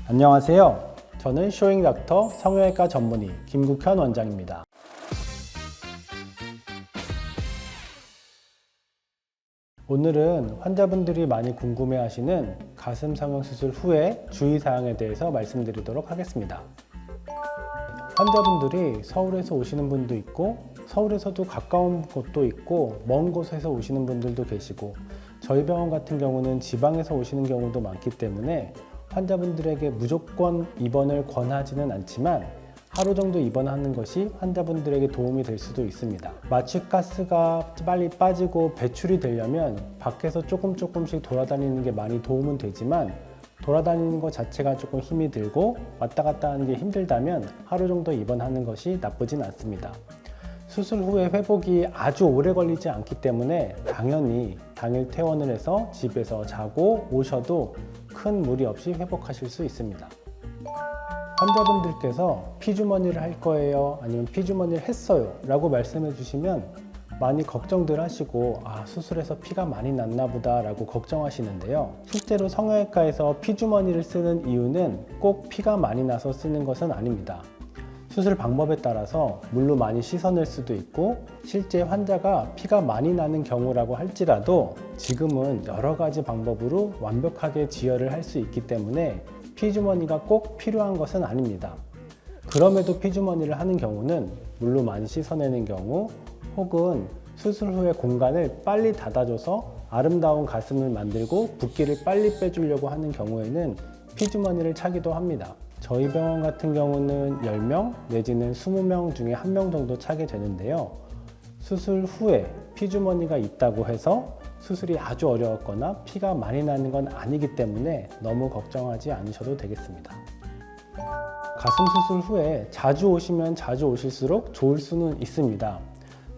안녕하세요. 저는 쇼잉닥터 성형외과 전문의 김국현 원장입니다. 오늘은 환자분들이 많이 궁금해하시는 가슴 성형수술 후에 주의사항에 대해서 말씀드리도록 하겠습니다. 환자분들이 서울에서 오시는 분도 있고 서울에서도 가까운 곳도 있고 먼 곳에서 오시는 분들도 계시고 저희 병원 같은 경우는 지방에서 오시는 경우도 많기 때문에 환자분들에게 무조건 입원을 권하지는 않지만 하루 정도 입원하는 것이 환자분들에게 도움이 될 수도 있습니다. 마취가스가 빨리 빠지고 배출이 되려면 밖에서 조금씩 돌아다니는 게 많이 도움은 되지만 돌아다니는 것 자체가 조금 힘이 들고 왔다 갔다 하는 게 힘들다면 하루 정도 입원하는 것이 나쁘진 않습니다. 수술 후에 회복이 아주 오래 걸리지 않기 때문에 당연히 당일 퇴원을 해서 집에서 자고 오셔도 큰 무리 없이 회복하실 수 있습니다. 환자분들께서 피주머니를 할 거예요? 아니면 피주머니를 했어요? 라고 말씀해 주시면 많이 걱정들 하시고 수술해서 피가 많이 났나 보다 라고 걱정하시는데요. 실제로 성형외과에서 피주머니를 쓰는 이유는 꼭 피가 많이 나서 쓰는 것은 아닙니다. 수술 방법에 따라서 물로 많이 씻어낼 수도 있고 실제 환자가 피가 많이 나는 경우라고 할지라도 지금은 여러 가지 방법으로 완벽하게 지혈을 할 수 있기 때문에 피주머니가 꼭 필요한 것은 아닙니다. 그럼에도 피주머니를 하는 경우는 물로 많이 씻어내는 경우 혹은 수술 후에 공간을 빨리 닫아줘서 아름다운 가슴을 만들고 붓기를 빨리 빼주려고 하는 경우에는 피주머니를 차기도 합니다. 저희 병원 같은 경우는 10명 내지는 20명 중에 1명 정도 차게 되는데요. 수술 후에 피주머니가 있다고 해서 수술이 아주 어려웠거나 피가 많이 나는 건 아니기 때문에 너무 걱정하지 않으셔도 되겠습니다. 가슴 수술 후에 자주 오시면 자주 오실수록 좋을 수는 있습니다.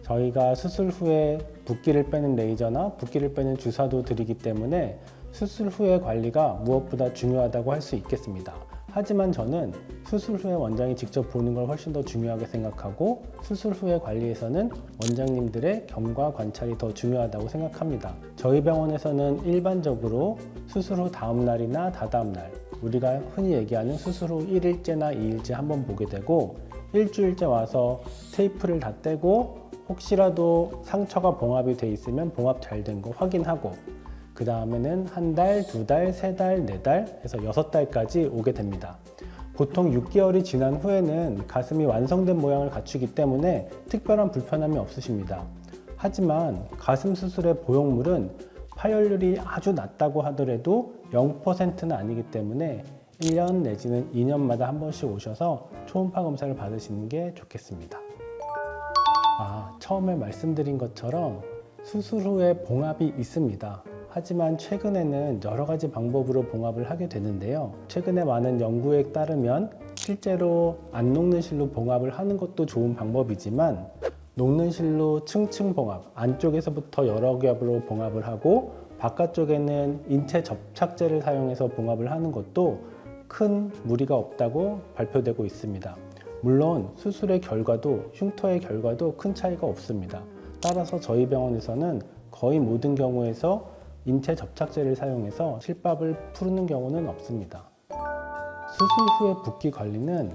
저희가 수술 후에 붓기를 빼는 레이저나 붓기를 빼는 주사도 드리기 때문에 수술 후의 관리가 무엇보다 중요하다고 할 수 있겠습니다. 하지만 저는 수술 후에 원장이 직접 보는 걸 훨씬 더 중요하게 생각하고 수술 후의 관리에서는 원장님들의 경과 관찰이 더 중요하다고 생각합니다. 저희 병원에서는 일반적으로 수술 후 다음 날이나 다다음 날 우리가 흔히 얘기하는 수술 후 1일째나 2일째 한번 보게 되고 일주일째 와서 테이프를 다 떼고 혹시라도 상처가 봉합이 돼 있으면 봉합 잘 된 거 확인하고 그 다음에는 한 달, 두 달, 세 달, 네 달 해서 6달까지 오게 됩니다. 보통 6개월이 지난 후에는 가슴이 완성된 모양을 갖추기 때문에 특별한 불편함이 없으십니다. 하지만 가슴 수술의 보형물은 파열률이 아주 낮다고 하더라도 0%는 아니기 때문에 1년 내지는 2년마다 한 번씩 오셔서 초음파 검사를 받으시는 게 좋겠습니다. 처음에 말씀드린 것처럼 수술 후에 봉합이 있습니다. 하지만 최근에는 여러 가지 방법으로 봉합을 하게 되는데요. 최근에 많은 연구에 따르면 실제로 안 녹는 실로 봉합을 하는 것도 좋은 방법이지만 녹는 실로 층층 봉합, 안쪽에서부터 여러 겹으로 봉합을 하고 바깥쪽에는 인체 접착제를 사용해서 봉합을 하는 것도 큰 무리가 없다고 발표되고 있습니다. 물론 수술의 결과도 흉터의 결과도 큰 차이가 없습니다. 따라서 저희 병원에서는 거의 모든 경우에서 인체 접착제를 사용해서 실밥을 푸는 경우는 없습니다. 수술 후의 붓기 관리는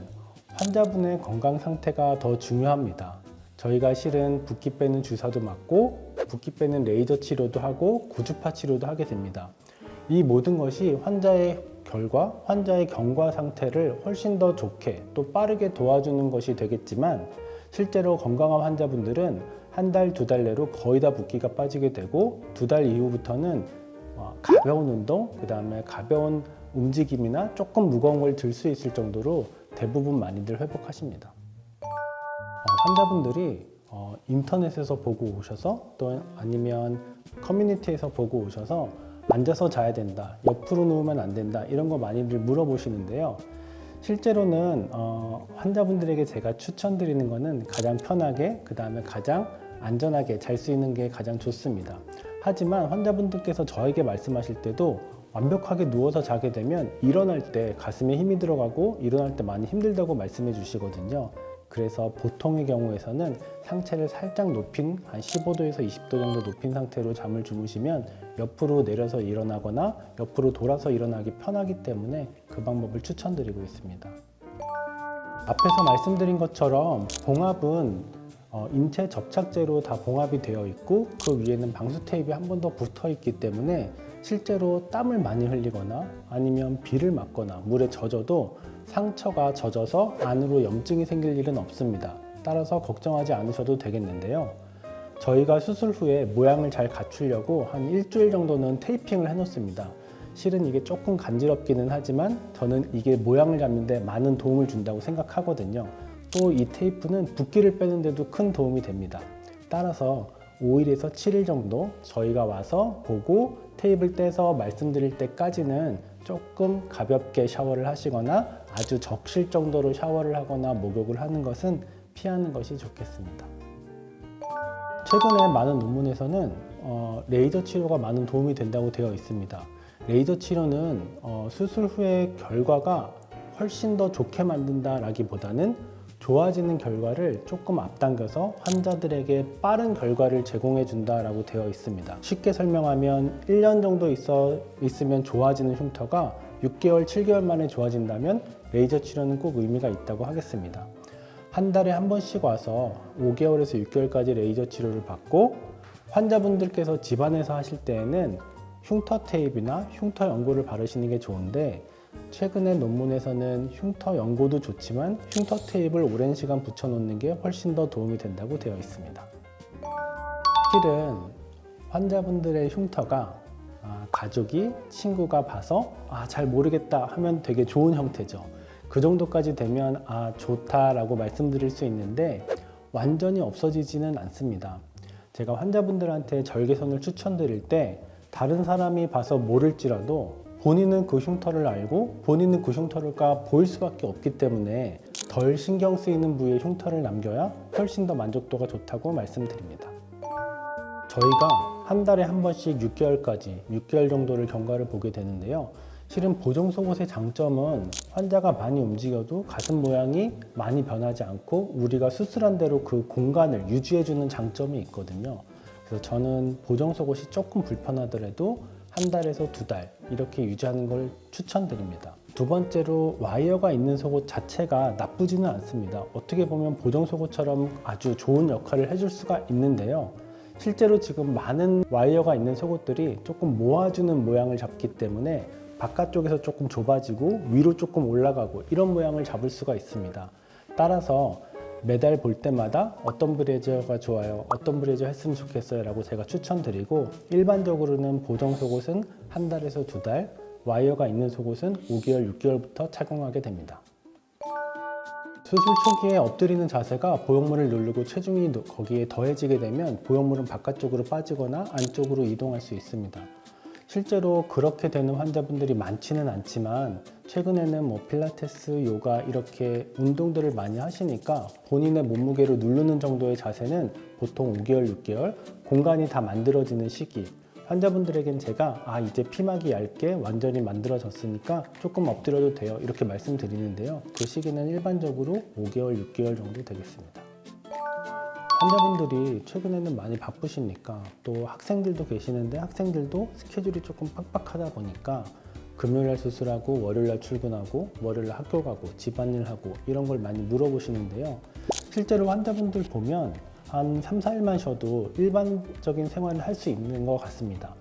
환자분의 건강 상태가 더 중요합니다. 저희가 실은 붓기 빼는 주사도 맞고 붓기 빼는 레이저 치료도 하고 고주파 치료도 하게 됩니다. 이 모든 것이 환자의 결과, 환자의 경과 상태를 훨씬 더 좋게 또 빠르게 도와주는 것이 되겠지만 실제로 건강한 환자분들은 한 달, 두 달 내로 거의 다 붓기가 빠지게 되고 두 달 이후부터는 가벼운 운동, 그 다음에 가벼운 움직임이나 조금 무거운 걸 들 수 있을 정도로 대부분 많이들 회복하십니다. 환자분들이 인터넷에서 보고 오셔서 또 아니면 커뮤니티에서 보고 오셔서 앉아서 자야 된다, 옆으로 누우면 안 된다 이런 거 많이들 물어보시는데요. 실제로는 환자분들에게 제가 추천드리는 거는 가장 편하게 그 다음에 가장 안전하게 잘 수 있는 게 가장 좋습니다. 하지만 환자분들께서 저에게 말씀하실 때도 완벽하게 누워서 자게 되면 일어날 때 가슴에 힘이 들어가고 일어날 때 많이 힘들다고 말씀해 주시거든요. 그래서 보통의 경우에서는 상체를 살짝 높인 한 15도에서 20도 정도 높인 상태로 잠을 주무시면 옆으로 내려서 일어나거나 옆으로 돌아서 일어나기 편하기 때문에 그 방법을 추천드리고 있습니다. 앞에서 말씀드린 것처럼 봉합은 인체 접착제로 다 봉합이 되어 있고 그 위에는 방수 테이프가 한 번 더 붙어 있기 때문에 실제로 땀을 많이 흘리거나 아니면 비를 맞거나 물에 젖어도 상처가 젖어서 안으로 염증이 생길 일은 없습니다. 따라서 걱정하지 않으셔도 되겠는데요. 저희가 수술 후에 모양을 잘 갖추려고 한 일주일 정도는 테이핑을 해놓습니다. 실은 이게 조금 간지럽기는 하지만 저는 이게 모양을 잡는 데 많은 도움을 준다고 생각하거든요. 또 이 테이프는 붓기를 빼는 데도 큰 도움이 됩니다. 따라서 5일에서 7일 정도 저희가 와서 보고 테이프를 떼서 말씀드릴 때까지는 조금 가볍게 샤워를 하시거나 아주 적실 정도로 샤워를 하거나 목욕을 하는 것은 피하는 것이 좋겠습니다. 최근에 많은 논문에서는 레이저 치료가 많은 도움이 된다고 되어 있습니다. 레이저 치료는 수술 후의 결과가 훨씬 더 좋게 만든다라기보다는 좋아지는 결과를 조금 앞당겨서 환자들에게 빠른 결과를 제공해 준다라고 되어 있습니다. 쉽게 설명하면 1년 정도 있으면 좋아지는 흉터가 6개월, 7개월 만에 좋아진다면 레이저 치료는 꼭 의미가 있다고 하겠습니다. 한 달에 한 번씩 와서 5개월에서 6개월까지 레이저 치료를 받고 환자분들께서 집안에서 하실 때에는 흉터 테이프나 흉터 연고를 바르시는 게 좋은데 최근의 논문에서는 흉터 연고도 좋지만 흉터 테이프를 오랜 시간 붙여놓는 게 훨씬 더 도움이 된다고 되어 있습니다. 실은 환자분들의 흉터가 가족이, 친구가 봐서 잘 모르겠다 하면 되게 좋은 형태죠. 그 정도까지 되면 좋다라고 말씀드릴 수 있는데 완전히 없어지지는 않습니다. 제가 환자분들한테 절개선을 추천드릴 때 다른 사람이 봐서 모를지라도 본인은 그 흉터를 알고 본인은 그 흉터가 보일 수밖에 없기 때문에 덜 신경 쓰이는 부위에 흉터를 남겨야 훨씬 더 만족도가 좋다고 말씀드립니다. 저희가 한 달에 한 번씩 6개월 정도를 경과를 보게 되는데요. 실은 보정 속옷의 장점은 환자가 많이 움직여도 가슴 모양이 많이 변하지 않고 우리가 수술한 대로 그 공간을 유지해주는 장점이 있거든요. 그래서 저는 보정 속옷이 조금 불편하더라도 한 달에서 2달 이렇게 유지하는 걸 추천드립니다. 두 번째로 와이어가 있는 속옷 자체가 나쁘지는 않습니다. 어떻게 보면 보정 속옷처럼 아주 좋은 역할을 해줄 수가 있는데요. 실제로 지금 많은 와이어가 있는 속옷들이 조금 모아주는 모양을 잡기 때문에 바깥쪽에서 조금 좁아지고 위로 조금 올라가고 이런 모양을 잡을 수가 있습니다. 따라서 매달 볼 때마다 어떤 브래지어가 좋아요, 어떤 브래지어 했으면 좋겠어요 라고 제가 추천드리고 일반적으로는 보정 속옷은 한 달에서 2달, 와이어가 있는 속옷은 5개월, 6개월부터 착용하게 됩니다. 수술 초기에 엎드리는 자세가 보형물을 누르고 체중이 거기에 더해지게 되면 보형물은 바깥쪽으로 빠지거나 안쪽으로 이동할 수 있습니다. 실제로 그렇게 되는 환자분들이 많지는 않지만 최근에는 필라테스, 요가 이렇게 운동들을 많이 하시니까 본인의 몸무게로 누르는 정도의 자세는 보통 5개월, 6개월 공간이 다 만들어지는 시기 환자분들에겐 제가 이제 피막이 얇게 완전히 만들어졌으니까 조금 엎드려도 돼요 이렇게 말씀드리는데요. 그 시기는 일반적으로 5개월, 6개월 정도 되겠습니다. 환자분들이 최근에는 많이 바쁘시니까 또 학생들도 계시는데 학생들도 스케줄이 조금 빡빡하다 보니까 금요일날 수술하고 월요일날 출근하고 월요일날 학교 가고 집안일하고 이런 걸 많이 물어보시는데요. 실제로 환자분들 보면 한 3, 4일만 쉬어도 일반적인 생활을 할 수 있는 것 같습니다.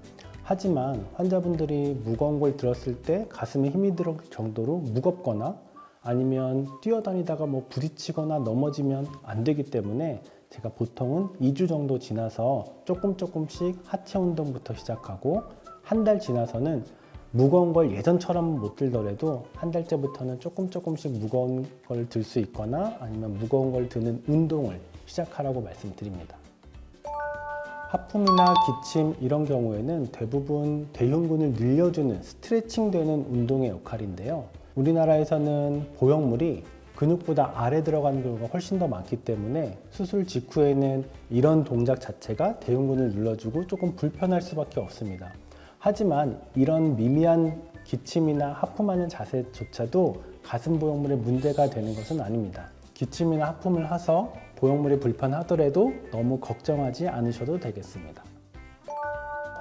하지만 환자분들이 무거운 걸 들었을 때 가슴에 힘이 들을 정도로 무겁거나 아니면 뛰어다니다가 부딪히거나 넘어지면 안 되기 때문에 제가 보통은 2주 정도 지나서 조금씩 하체 운동부터 시작하고 한 달 지나서는 무거운 걸 예전처럼 못 들더라도 한 달째부터는 조금씩 무거운 걸 들 수 있거나 아니면 무거운 걸 드는 운동을 시작하라고 말씀드립니다. 하품이나 기침 이런 경우에는 대부분 대흉근을 늘려주는 스트레칭 되는 운동의 역할인데요. 우리나라에서는 보형물이 근육보다 아래 들어가는 경우가 훨씬 더 많기 때문에 수술 직후에는 이런 동작 자체가 대흉근을 눌러주고 조금 불편할 수밖에 없습니다. 하지만 이런 미미한 기침이나 하품하는 자세조차도 가슴 보형물에 문제가 되는 것은 아닙니다. 기침이나 하품을 해서 보형물이 불편하더라도 너무 걱정하지 않으셔도 되겠습니다.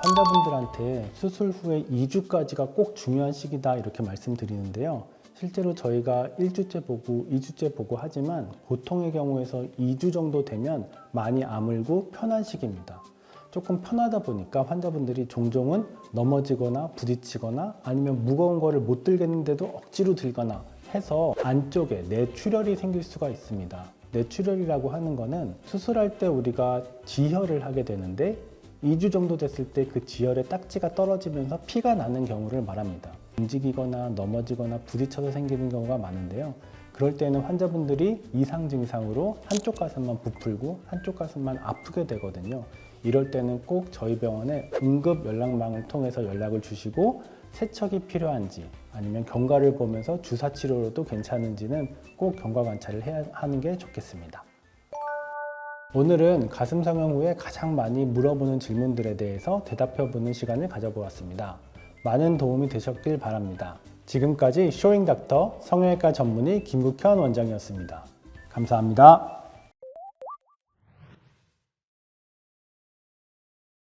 환자분들한테 수술 후에 2주까지가 꼭 중요한 시기다 이렇게 말씀드리는데요. 실제로 저희가 1주째 보고 2주째 보고 하지만 보통의 경우에서 2주 정도 되면 많이 아물고 편한 시기입니다. 조금 편하다 보니까 환자분들이 종종은 넘어지거나 부딪히거나 아니면 무거운 거를 못 들겠는데도 억지로 들거나 해서 안쪽에 뇌출혈이 생길 수가 있습니다. 뇌출혈이라고 하는 거는 수술할 때 우리가 지혈을 하게 되는데 2주 정도 됐을 때 그 지혈의 딱지가 떨어지면서 피가 나는 경우를 말합니다. 움직이거나 넘어지거나 부딪혀서 생기는 경우가 많은데요. 그럴 때는 환자분들이 이상 증상으로 한쪽 가슴만 부풀고 한쪽 가슴만 아프게 되거든요. 이럴 때는 꼭 저희 병원에 응급 연락망을 통해서 연락을 주시고 세척이 필요한지 아니면 경과를 보면서 주사 치료로도 괜찮은지는 꼭 경과 관찰을 해야 하는 게 좋겠습니다. 오늘은 가슴 성형 후에 가장 많이 물어보는 질문들에 대해서 대답해보는 시간을 가져보았습니다. 많은 도움이 되셨길 바랍니다. 지금까지 쇼잉 닥터 성형외과 전문의 김국현 원장이었습니다. 감사합니다.